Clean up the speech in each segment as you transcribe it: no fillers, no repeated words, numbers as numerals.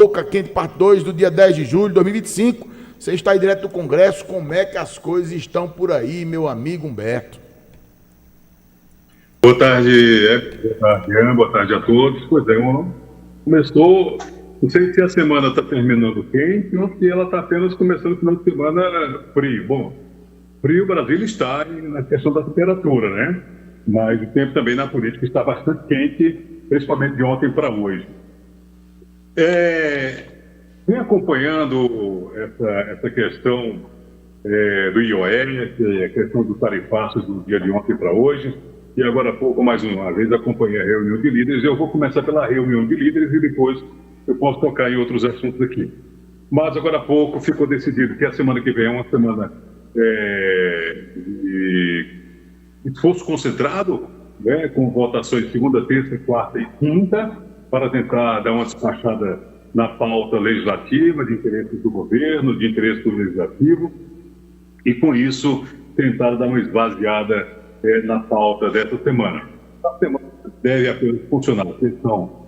Boca Quente, parte 2, do dia 10 de julho de 2025. Você está aí direto do Congresso. Como é que as coisas estão por aí, meu amigo Humberto? Boa tarde, boa tarde, Ian, boa tarde a todos. Pois é, começou, não sei se a semana está terminando quente ou se ela está apenas começando o final de semana frio. Bom, frio, o Brasil está na questão da temperatura, né? Mas o tempo também na política está bastante quente, principalmente de ontem para hoje. Vem acompanhando essa questão do IOF, a questão do tarifaço do dia de ontem para hoje, e agora há pouco, mais uma vez, acompanhei a reunião de líderes. Eu vou começar pela reunião de líderes e depois eu posso tocar em outros assuntos aqui. Mas agora há pouco ficou decidido que a semana que vem é uma semana de esforço concentrado, né, com votações segunda, terça, quarta e quinta, para tentar dar uma despachada na pauta legislativa, de interesses do governo, de interesses do legislativo, e com isso tentar dar uma esvaziada na pauta dessa semana. A semana deve apenas funcionar a questão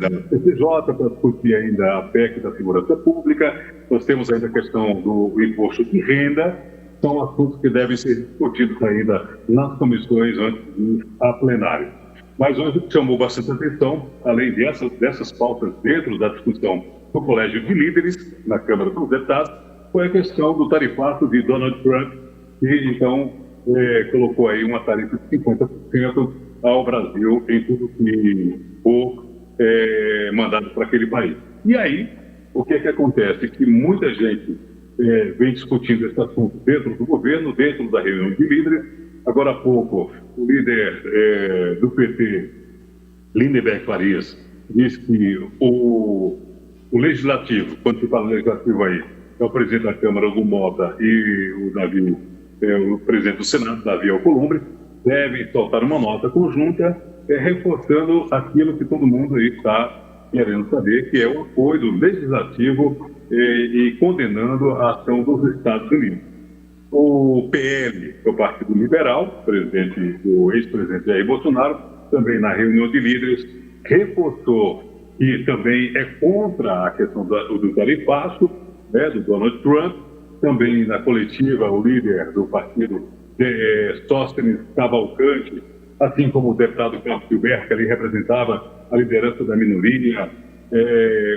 da CCJ, para discutir ainda a PEC da segurança pública. Nós temos ainda a questão do imposto de renda. São assuntos que devem ser discutidos ainda nas comissões antes de ir a plenário. Mas hoje o que chamou bastante atenção, além dessas pautas dentro da discussão do Colégio de Líderes, na Câmara dos Deputados, foi a questão do tarifaço de Donald Trump, que então colocou aí uma tarifa de 50% ao Brasil em tudo que for mandado para aquele país. E aí, o que é que acontece? Que muita gente vem discutindo esse assunto dentro do governo, dentro da reunião de líderes. Agora há pouco, o líder do PT, Lindenberg Farias, disse que o legislativo, quando se fala legislativo aí, é o presidente da Câmara, Hugo Mota, e o presidente do Senado, Davi Alcolumbre, devem soltar uma nota conjunta, reforçando aquilo que todo mundo aí está querendo saber, que é o apoio do legislativo e condenando a ação dos Estados Unidos. O PL, que é o Partido Liberal, o ex-presidente Jair Bolsonaro, também na reunião de líderes, reforçou que também é contra a questão do tarifaço, do Donald Trump. Também na coletiva, o líder do partido, Sóstenes Cavalcante, assim como o deputado Carlos Gilberto, que ali representava a liderança da minoria,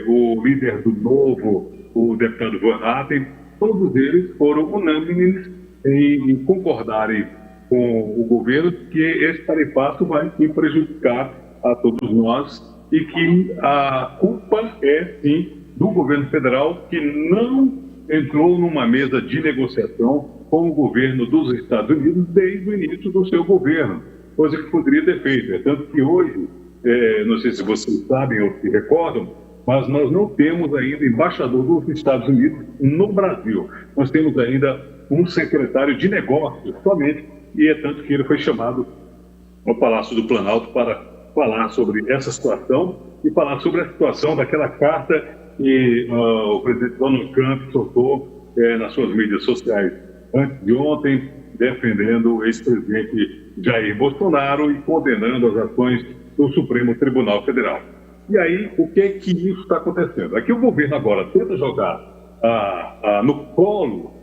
o líder do Novo, o deputado Van Hatten, todos eles foram unânimes em concordarem com o governo que esse tarifaço vai sim prejudicar a todos nós e que a culpa é sim do governo federal, que não entrou numa mesa de negociação com o governo dos Estados Unidos desde o início do seu governo, coisa que poderia ter feito. É tanto que hoje, não sei se vocês sabem ou se recordam, mas nós não temos ainda embaixador dos Estados Unidos no Brasil. Nós temos ainda um secretário de negócios somente, e é tanto que ele foi chamado ao Palácio do Planalto para falar sobre essa situação e falar sobre a situação daquela carta que o presidente Donald Trump soltou nas suas mídias sociais antes de ontem, defendendo o ex-presidente Jair Bolsonaro e condenando as ações do Supremo Tribunal Federal. E aí, o que é que isso está acontecendo? Aqui o governo agora tenta jogar no colo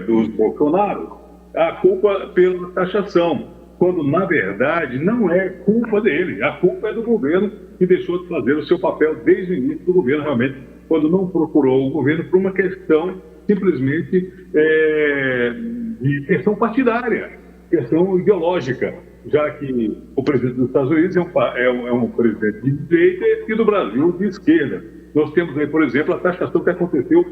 dos Bolsonaro a culpa pela taxação, quando, na verdade, não é culpa dele. A culpa é do governo, que deixou de fazer o seu papel desde o início do governo, realmente, quando não procurou o governo por uma questão, simplesmente, de questão partidária, questão ideológica, já que o presidente dos Estados Unidos é um presidente de direita e do Brasil de esquerda. Nós temos aí, por exemplo, a taxação que aconteceu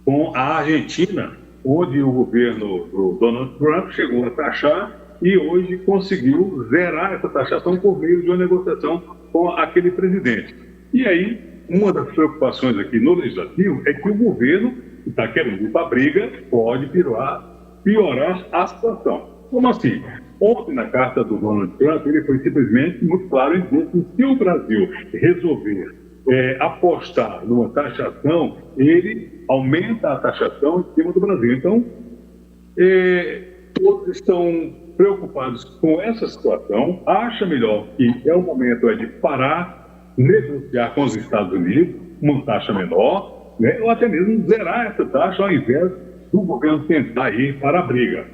com a Argentina, onde o governo do Donald Trump chegou a taxar e hoje conseguiu zerar essa taxação por meio de uma negociação com aquele presidente. E aí, uma das preocupações aqui no Legislativo é que o governo que está querendo ir para a briga pode piorar a situação. Como assim? Ontem, na carta do Donald Trump, ele foi simplesmente muito claro em dizer que se o Brasil resolver apostar numa taxação, ele aumenta a taxação em cima do Brasil. Então, todos estão preocupados com essa situação, acha melhor que é o momento de parar negociar com os Estados Unidos uma taxa menor, né, ou até mesmo zerar essa taxa ao invés do governo tentar ir para a briga.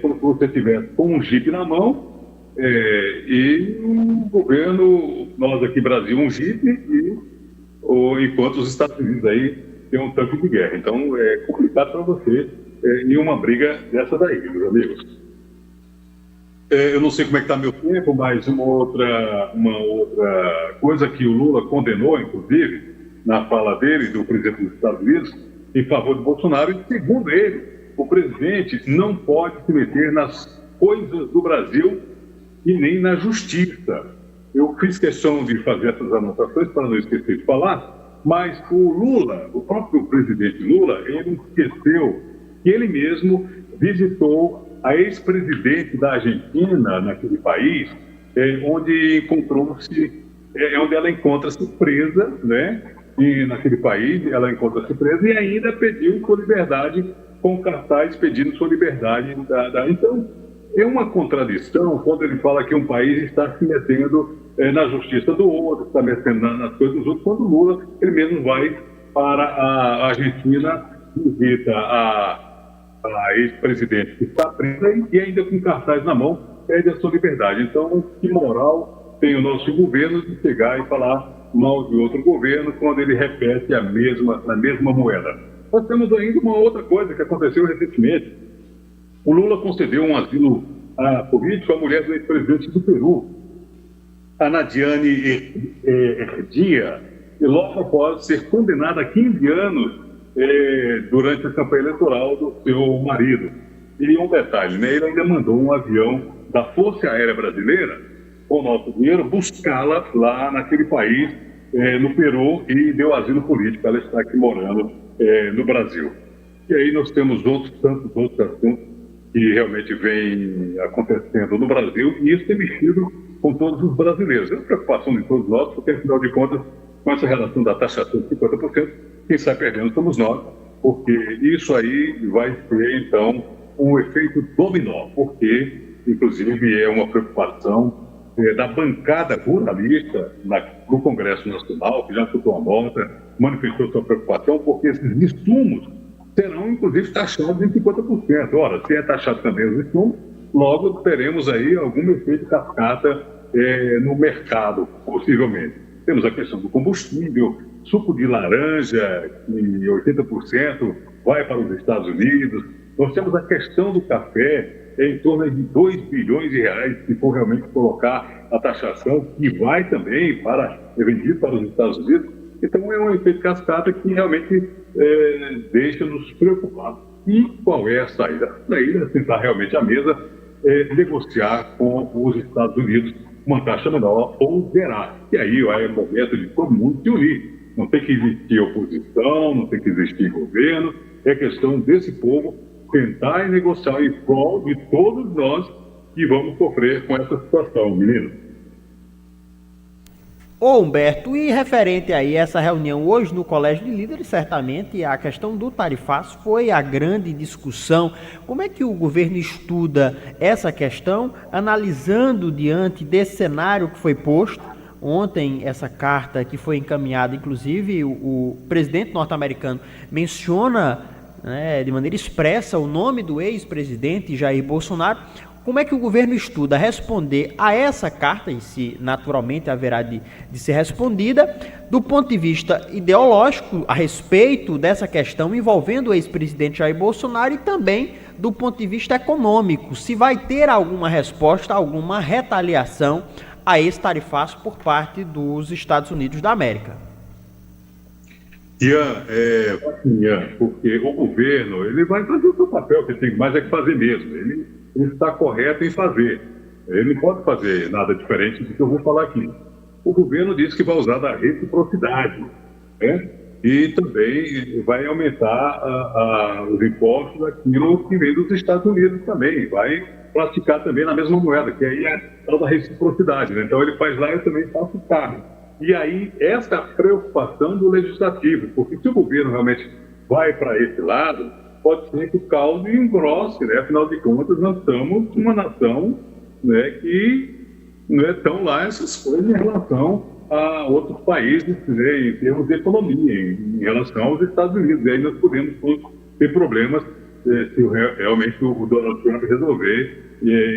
Como se você estivesse com um jipe na mão e o governo, nós aqui Brasil, um jipe, enquanto os Estados Unidos aí tem um tanque de guerra. Então é complicado para você em uma briga dessa daí, meus amigos. Eu não sei como é que está meu tempo, mas uma outra coisa que o Lula condenou, inclusive, na fala dele, do presidente dos Estados Unidos, em favor do Bolsonaro, e segundo ele, o presidente não pode se meter nas coisas do Brasil e nem na justiça. Eu fiz questão de fazer essas anotações para não esquecer de falar, mas o Lula, o próprio presidente Lula, ele esqueceu que ele mesmo visitou a ex-presidente da Argentina naquele país, onde onde ela encontra-se presa, né? E naquele país ela encontra-se presa e ainda pediu sua liberdade, com cartaz pedindo sua liberdade. Então, é uma contradição quando ele fala que um país está se metendo na justiça do outro, está metendo nas coisas dos outros, quando o Lula, ele mesmo vai para a Argentina, visita a ex-presidente que está presa e ainda com cartaz na mão, pede a sua liberdade. Então, que moral tem o nosso governo de chegar e falar mal de outro governo quando ele repete a mesma moeda? Nós temos ainda uma outra coisa que aconteceu recentemente. O Lula concedeu um asilo político à mulher do ex-presidente do Peru, a Nadiane Erdia, e logo após ser condenada a 15 anos durante a campanha eleitoral do seu marido. E um detalhe, né? Ele ainda mandou um avião da Força Aérea Brasileira, com o nosso dinheiro, buscá-la lá naquele país, no Peru, e deu asilo político. Ela está aqui morando no Brasil. E aí nós temos tantos outros assuntos que realmente vêm acontecendo no Brasil, e isso tem mexido com todos os brasileiros. É uma preocupação de todos nós, porque, afinal de contas, com essa relação da taxação de 50%, quem sai perdendo somos nós, porque isso aí vai ser, então, um efeito dominó, porque, inclusive, é uma preocupação da bancada ruralista no Congresso Nacional, que já soltou a nota, manifestou sua preocupação, porque esses insumos serão, inclusive, taxados em 50%. Ora, se é taxado também os insumos, logo teremos aí algum efeito cascata no mercado, possivelmente. Temos a questão do combustível, suco de laranja, que 80% vai para os Estados Unidos. Nós temos a questão do café, em torno de 2 bilhões de reais, se for realmente colocar a taxação, que vai também é vendido para os Estados Unidos. Então, é um efeito cascata que realmente deixa-nos preocupados. E qual é a saída? A saída é sentar realmente à mesa, negociar com os Estados Unidos uma taxa menor ou zerar. E aí é o momento de todo mundo se unir. Não tem que existir oposição, não tem que existir governo. É questão desse povo tentar e negociar em prol de todos nós que vamos sofrer com essa situação, menino. Ô Humberto, e referente aí a essa reunião hoje no Colégio de Líderes, certamente a questão do tarifaço foi a grande discussão. Como é que o governo estuda essa questão, analisando diante desse cenário que foi posto? Ontem, essa carta que foi encaminhada, inclusive, o presidente norte-americano menciona, de maneira expressa o nome do ex-presidente Jair Bolsonaro. Como é que o governo estuda responder a essa carta, e se naturalmente haverá de ser respondida, do ponto de vista ideológico, a respeito dessa questão envolvendo o ex-presidente Jair Bolsonaro, e também do ponto de vista econômico, se vai ter alguma resposta, alguma retaliação a esse tarifaço por parte dos Estados Unidos da América? Ian, porque o governo ele vai fazer o seu papel, que tem mais é que fazer mesmo. Ele está correto em fazer. Ele não pode fazer nada diferente do que eu vou falar aqui. O governo disse que vai usar da reciprocidade, né? E também vai aumentar os impostos daquilo que vem dos Estados Unidos também. Vai praticar também na mesma moeda, que aí é a tal da reciprocidade, né? Então ele faz lá e eu também faço cá. E aí, essa é a preocupação do legislativo, porque se o governo realmente vai para esse lado, pode ser que o caldo engrosse, né? Afinal de contas, nós somos uma nação, né, que não estão lá essas coisas em relação a outros países, né, em termos de economia, em relação aos Estados Unidos. E aí nós podemos ter problemas se realmente o Donald Trump resolver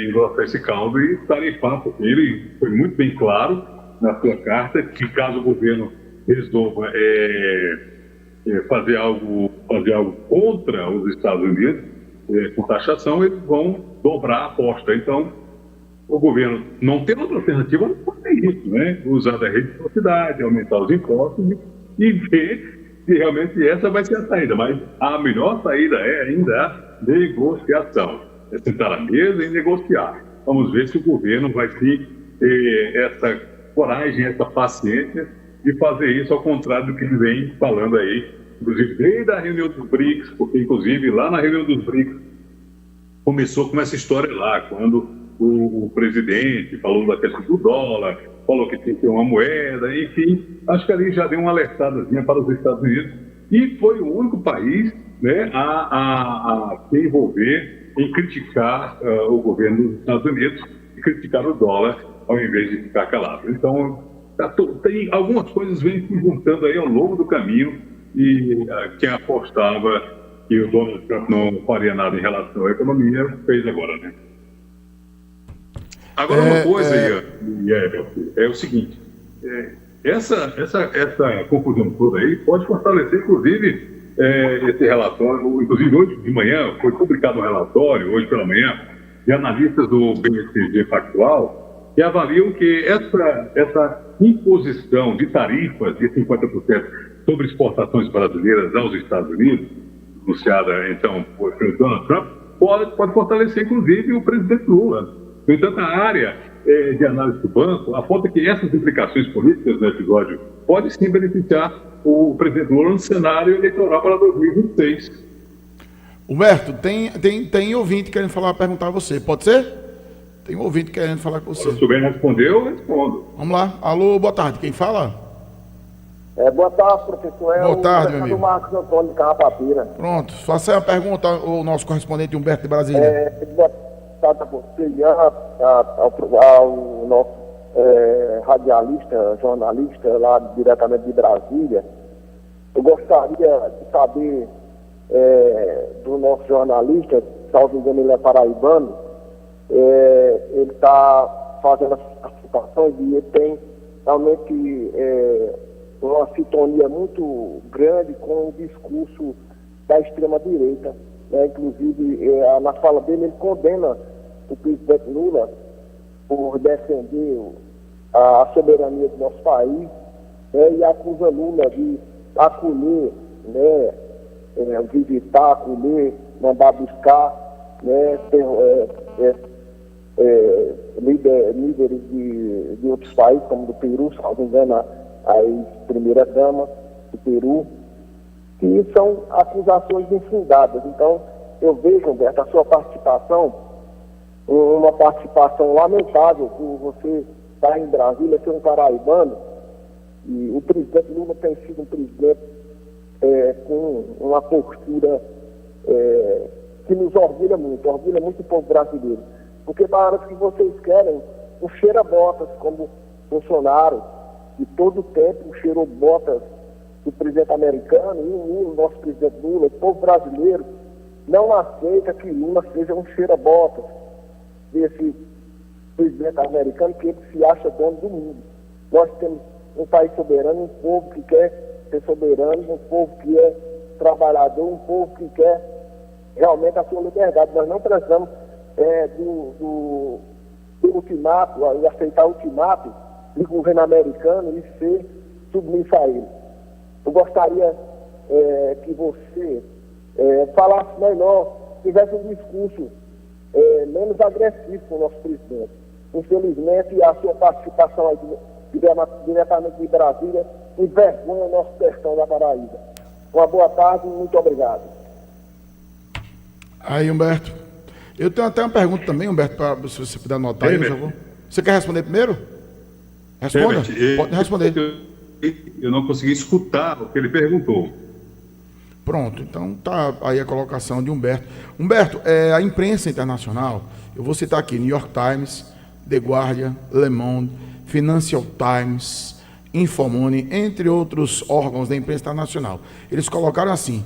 engrossar esse caldo e tarifar, porque ele foi muito bem claro na sua carta que caso o governo resolva fazer algo contra os Estados Unidos, com taxação, eles vão dobrar a aposta. Então, o governo não tem outra alternativa, não fazer isso, né? Usar da reciprocidade, aumentar os impostos e ver se realmente essa vai ser a saída. Mas a melhor saída é ainda a negociação. É sentar à mesa e negociar. Vamos ver se o governo vai ter essa coragem, essa paciência de fazer isso ao contrário do que ele vem falando aí, inclusive desde a reunião dos BRICS, porque inclusive lá na reunião dos BRICS começou com essa história lá, quando o presidente falou da questão do dólar, falou que tinha que ter uma moeda, enfim, acho que ali já deu uma alertadazinha para os Estados Unidos e foi o único país, né, a se envolver em criticar o governo dos Estados Unidos e criticar o dólar ao invés de ficar calado. Então, tem algumas coisas vêm se juntando aí ao longo do caminho e quem apostava que o Donald Trump não faria nada em relação à economia fez agora, né? Agora, uma coisa é o seguinte, essa confusão toda aí pode fortalecer, inclusive, esse relatório. Inclusive, hoje de manhã foi publicado um relatório, hoje pela manhã, de analistas do BCG Factual, que avaliam que essa imposição de tarifas de 50% sobre exportações brasileiras aos Estados Unidos, anunciada, então, pelo Donald Trump, pode fortalecer, inclusive, o presidente Lula. No entanto, a área de análise do banco aponta que essas implicações políticas no episódio podem sim beneficiar o presidente Lula no cenário eleitoral para 2026. Humberto, tem ouvinte querendo perguntar a você, pode ser? Tem um ouvinte querendo falar com você. Se souber responder, eu respondo. Vamos lá. Alô, boa tarde, quem fala? Boa tarde, professor. Boa tarde, meu amigo. Marcos Antônio de Carrapapira. Pronto, faça aí uma pergunta ao nosso correspondente Humberto de Brasília. Boa tarde a você, ao nosso radialista, jornalista lá diretamente de Brasília. Eu gostaria de saber do nosso jornalista, salvo engano ele é paraibano, ele está fazendo as participações e ele tem realmente uma sintonia muito grande com o discurso da extrema-direita. Inclusive, na fala dele, ele condena o presidente Lula por defender a soberania do nosso país, e acusa Lula de acolher, visitar, acolher, mandar buscar, líderes de outros países, como do Peru, se não me engano, a ex-primeira-dama do Peru, que são acusações infundadas. Então, eu vejo, Humberto, a sua participação, uma participação lamentável, por você estar em Brasília, ser um paraibano, e o presidente Lula tem sido um presidente com uma postura que nos orgulha muito o povo brasileiro. Porque parece que vocês querem um cheira-botas, como Bolsonaro, de todo o tempo cheirou botas do presidente americano, e o Lula, nosso presidente Lula, o povo brasileiro, não aceita que Lula seja um cheira-botas desse presidente americano, que ele se acha dono do mundo. Nós temos um país soberano, um povo que quer ser soberano, um povo que é trabalhador, um povo que quer realmente a sua liberdade. Nós não precisamos do ultimato, e aceitar o ultimato do governo americano e ser submisso a ele. Eu gostaria que você falasse melhor, tivesse um discurso menos agressivo com o nosso presidente. Infelizmente, a sua participação aí diretamente de Brasília envergonha o nosso sertão da Paraíba. Uma boa tarde e muito obrigado. Aí, Humberto. Eu tenho até uma pergunta também, Humberto, se você puder anotar aí, por favor. Você quer responder primeiro? Responda. Pode responder. Eu não consegui escutar o que ele perguntou. Pronto, então tá aí a colocação de Humberto. Humberto, a imprensa internacional, eu vou citar aqui, New York Times, The Guardian, Le Monde, Financial Times, Infomoney, entre outros órgãos da imprensa internacional. Eles colocaram assim,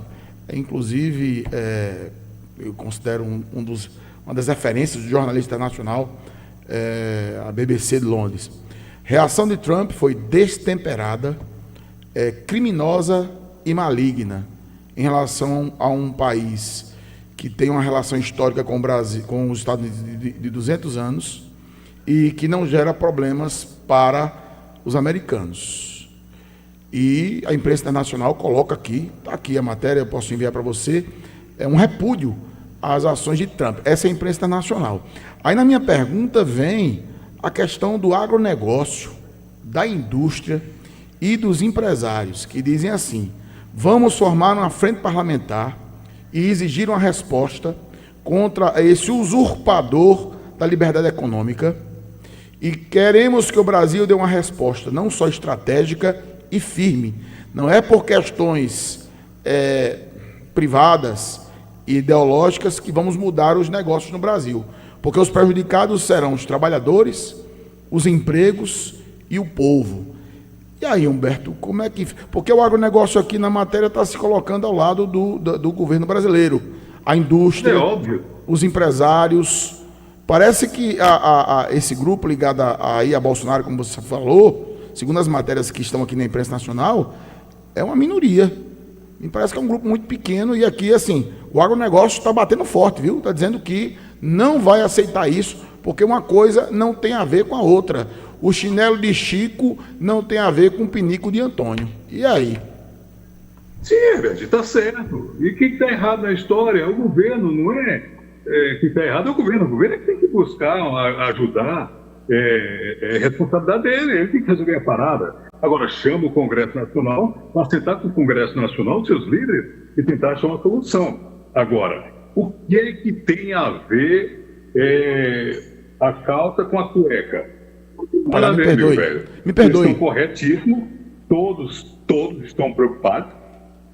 inclusive, eu considero uma das referências do jornalista internacional, a BBC de Londres. Reação de Trump foi destemperada, criminosa e maligna em relação a um país que tem uma relação histórica com o Brasil, com os Estados Unidos de 200 anos e que não gera problemas para os americanos. E a imprensa internacional coloca aqui, está aqui a matéria, eu posso enviar para você, um repúdio às ações de Trump. Essa é a imprensa internacional. Aí na minha pergunta vem a questão do agronegócio, da indústria e dos empresários, que dizem assim: vamos formar uma frente parlamentar e exigir uma resposta contra esse usurpador da liberdade econômica, e queremos que o Brasil dê uma resposta não só estratégica e firme, não é por questões privadas e ideológicas que vamos mudar os negócios no Brasil, porque os prejudicados serão os trabalhadores, os empregos e o povo. E aí, Humberto, como é que... Porque o agronegócio aqui na matéria está se colocando ao lado do governo brasileiro. A indústria, os empresários. Parece que esse grupo ligado a Bolsonaro, como você falou, segundo as matérias que estão aqui na imprensa nacional, é uma minoria. Me parece que é um grupo muito pequeno e aqui, assim, o agronegócio está batendo forte, viu? Está dizendo que não vai aceitar isso, porque uma coisa não tem a ver com a outra. O chinelo de Chico não tem a ver com o pinico de Antônio. E aí? Sim, Herbert, está certo. E quem está errado na história é o governo, não é? Quem está errado é o governo. O governo é que tem que buscar ajudar. É responsabilidade dele, ele tem que resolver a parada. Agora, chama o Congresso Nacional para sentar com o Congresso Nacional, seus líderes, e tentar achar uma solução. Agora, o que é que tem a ver a calça com a cueca? Olha, me perdoe. Velho. Me perdoe. Eles estão corretíssimos, todos estão preocupados,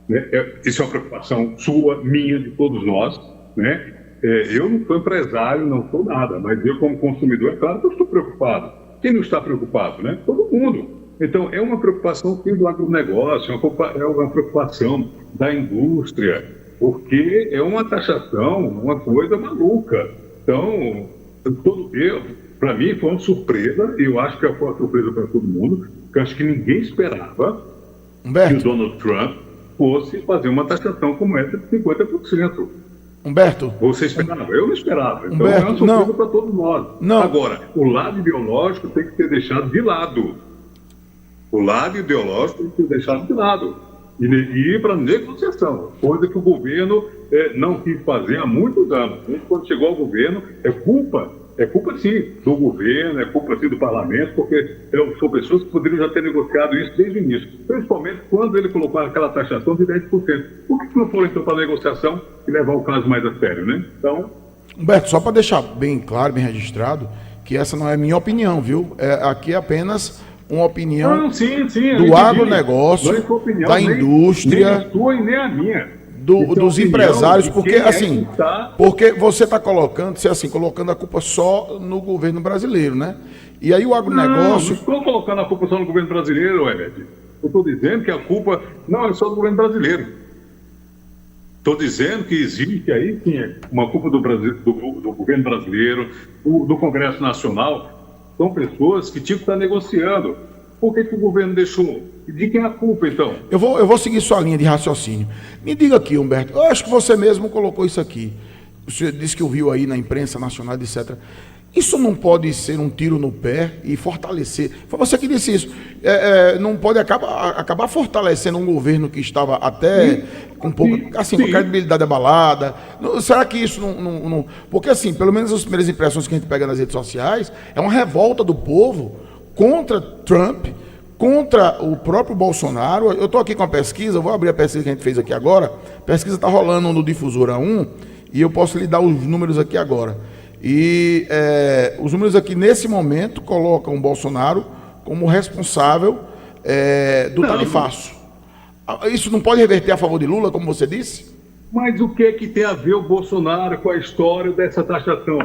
né? Isso é uma preocupação sua, minha, de todos nós, né? Eu não sou empresário, não sou nada, mas eu, como consumidor, é claro que eu estou preocupado. Quem não está preocupado, né? Todo mundo. Então, é uma preocupação do agronegócio, é uma preocupação da indústria, porque é uma taxação, uma coisa maluca. Então, para mim, foi uma surpresa, e eu acho que foi uma surpresa para todo mundo, porque eu acho que ninguém esperava Humberto, que o Donald Trump fosse fazer uma taxação como essa de 50%. Humberto. Você esperava? Eu não esperava. Então Humberto, é uma surpresa para todos nós. Não. Agora, o lado ideológico tem que ser deixado de lado. O lado ideológico tem que ser deixado de lado. E ir para negociação, coisa que o governo não quis fazer há muitos anos. Quando chegou ao governo, é culpa sim do governo, é culpa sim do parlamento, porque são pessoas que poderiam já ter negociado isso desde o início, principalmente quando ele colocou aquela taxação de 10%. Por que não foram então para a negociação e levar o caso mais a sério, né? Então... Humberto, só para deixar bem claro, bem registrado, que essa não é minha opinião, viu? Aqui é apenas uma opinião do agronegócio, da indústria, nem a sua e nem a minha. Dos empresários, porque assim, porque você está colocando a culpa só no governo brasileiro, né? E aí o agronegócio... Não estou colocando a culpa só no governo brasileiro, Herbert. Eu estou dizendo que a culpa não é só do governo brasileiro. Estou dizendo que existe aí, sim, uma culpa do governo brasileiro, do Congresso Nacional. São pessoas que tinham que estar negociando. Por que o governo deixou? De quem é a culpa, então? Eu vou seguir sua linha de raciocínio. Me diga aqui, Humberto, eu acho que você mesmo colocou isso aqui. Você disse que ouviu aí na imprensa nacional, etc. Isso não pode ser um tiro no pé e fortalecer. Foi você que disse isso. Não pode acabar fortalecendo um governo que estava até com pouco, assim, com a credibilidade abalada. Será que isso não... Porque, assim, pelo menos as primeiras impressões que a gente pega nas redes sociais, é uma revolta do povo contra Trump, contra o próprio Bolsonaro. Eu estou aqui com a pesquisa, vou abrir a pesquisa que a gente fez aqui agora. A pesquisa está rolando no Difusora 1 e eu posso lhe dar os números aqui agora. E os números aqui, nesse momento, colocam o Bolsonaro como responsável do tarifaço. Isso não pode reverter a favor de Lula, como você disse? Mas o que é que tem a ver o Bolsonaro com a história dessa taxação?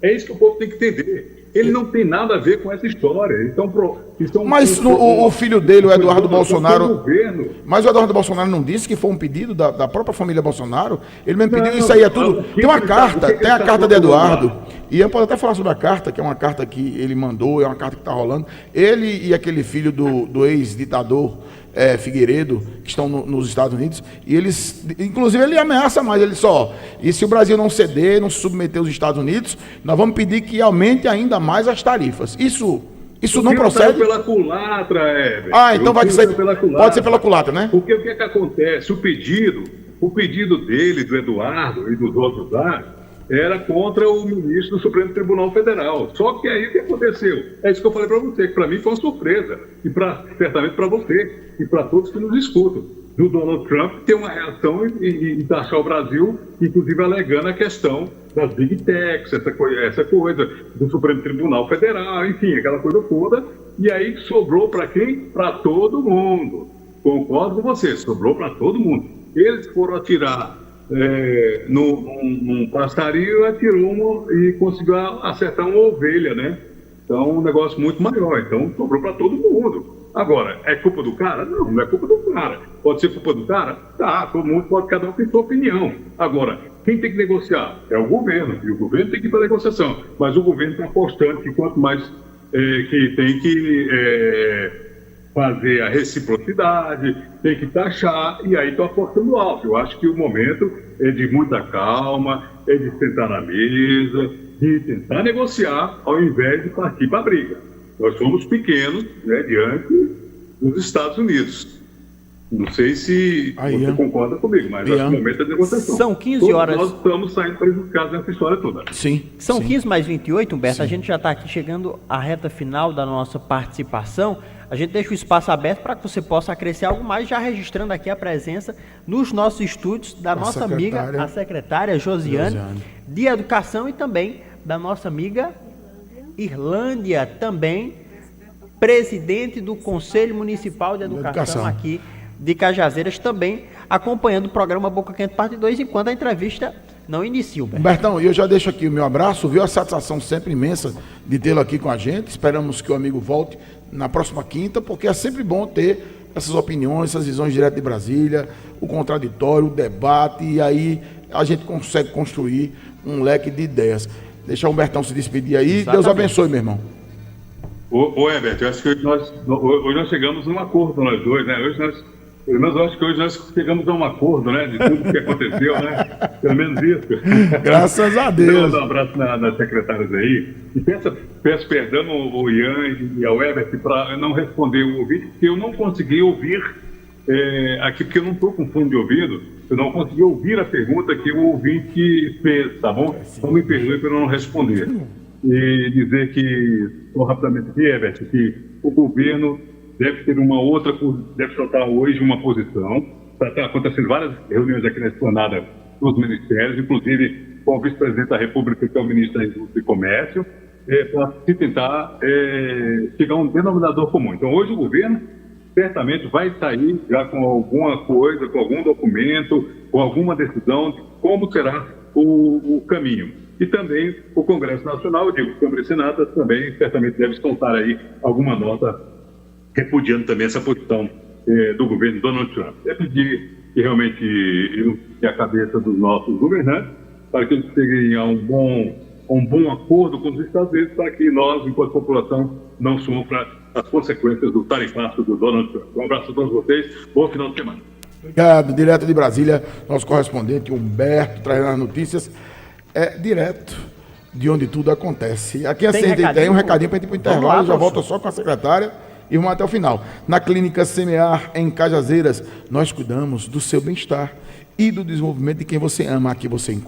É isso que o povo tem que entender. Ele não tem nada a ver com essa história. Então, mas o filho dele, o Eduardo Bolsonaro... Governo. Mas o Eduardo Bolsonaro não disse que foi um pedido da própria família Bolsonaro? Ele mesmo pediu isso aí, é tudo... Tem uma carta, tem a carta de Eduardo. E eu posso até falar sobre a carta, que é uma carta que ele mandou, é uma carta que está rolando. Ele e aquele filho do ex-ditador Figueiredo, que estão nos Estados Unidos, e eles, inclusive ele ameaça mais, ele só, e se o Brasil não ceder, não se submeter aos Estados Unidos, nós vamos pedir que aumente ainda mais as tarifas. Isso não procede? Pela culatra, Heber. Então vai ser pode ser pela culatra, né? Porque o que é que acontece? O pedido dele, do Eduardo e dos outros lá, era contra o ministro do Supremo Tribunal Federal. Só que aí o que aconteceu? É isso que eu falei para você, que para mim foi uma surpresa. E certamente para você e para todos que nos escutam. Do Donald Trump ter uma reação e taxar o Brasil, inclusive alegando a questão das Big Techs, essa coisa do Supremo Tribunal Federal, enfim, aquela coisa toda. E aí sobrou para quem? Para todo mundo. Concordo com você, sobrou para todo mundo. Eles foram atirar num passarinho, atirou e conseguiu acertar uma ovelha, né? Então, um negócio muito maior. Então, sobrou para todo mundo. Agora, é culpa do cara? Não é culpa do cara. Pode ser culpa do cara? Tá, todo mundo pode, cada um tem sua opinião. Agora, quem tem que negociar? É o governo. E o governo tem que ir para a negociação. Mas o governo está apostando que quanto mais que tem que fazer a reciprocidade, tem que taxar, e aí estou apostando alto. Eu acho que o momento é de muita calma, é de sentar na mesa, de tentar negociar, ao invés de partir para a briga. Nós somos pequenos, né, diante dos Estados Unidos. Não sei se você concorda comigo, mas acho que o momento é de negociação. São 15 horas. Nós estamos saindo prejudicados nessa história toda. Sim. São 15 mais 28, Humberto. Sim. A gente já está aqui chegando à reta final da nossa participação. A gente deixa o espaço aberto para que você possa acrescer algo mais, já registrando aqui a presença nos nossos estúdios da nossa amiga, a secretária Josiane, de Educação, e também da nossa amiga Irlândia, também presidente do Conselho Municipal de Educação aqui de Cajazeiras, também acompanhando o programa Boca Quente Parte 2, enquanto a entrevista não inicia, Humberto. Humbertão, eu já deixo aqui o meu abraço, viu? A satisfação sempre imensa de tê-lo aqui com a gente. Esperamos que o amigo volte na próxima quinta, porque é sempre bom ter essas opiniões, essas visões direto de Brasília, o contraditório, o debate, e aí a gente consegue construir um leque de ideias. Deixa o Humbertão se despedir aí. Exatamente. Deus abençoe, meu irmão. Ô Herbert, eu acho que hoje nós chegamos num acordo, nós dois, né? Pelo menos eu acho que hoje nós chegamos a um acordo, né? De tudo que aconteceu, né? Pelo menos isso. Graças a Deus. Um abraço nas secretárias aí. E peço perdão ao Ian e ao Herbert para não responder o ouvinte, porque eu não consegui ouvir aqui, porque eu não estou com fone de ouvido, eu não consegui ouvir a pergunta que o ouvinte fez, tá bom? Então me perdoe por eu não responder. E dizer que, rapidamente aqui, Herbert, que o governo deve soltar hoje uma posição. Está acontecendo várias reuniões aqui na esplanada dos ministérios, inclusive com o vice-presidente da República, que é o ministro da Indústria e Comércio, para se tentar chegar a um denominador comum. Então, hoje o governo certamente vai sair já com alguma coisa, com algum documento, com alguma decisão de como será o caminho. E também o Congresso Nacional, eu digo, Câmara e Senado também certamente deve soltar aí alguma nota repudiando também essa posição do governo Donald Trump. É pedir que realmente ilumine a cabeça dos nossos governantes para que eles cheguem a um bom acordo com os Estados Unidos, para que nós, enquanto população, não sofra as consequências do tarifaço do Donald Trump. Um abraço a todos vocês, bom final de semana. Obrigado. Direto de Brasília, nosso correspondente Humberto, trazendo as notícias direto de onde tudo acontece. Aqui a gente tem um recadinho para ir para o intervalo, já volta só com a secretária e vamos até o final. Na Clínica Semear, em Cajazeiras, nós cuidamos do seu bem-estar e do desenvolvimento de quem você ama. Aqui você encontra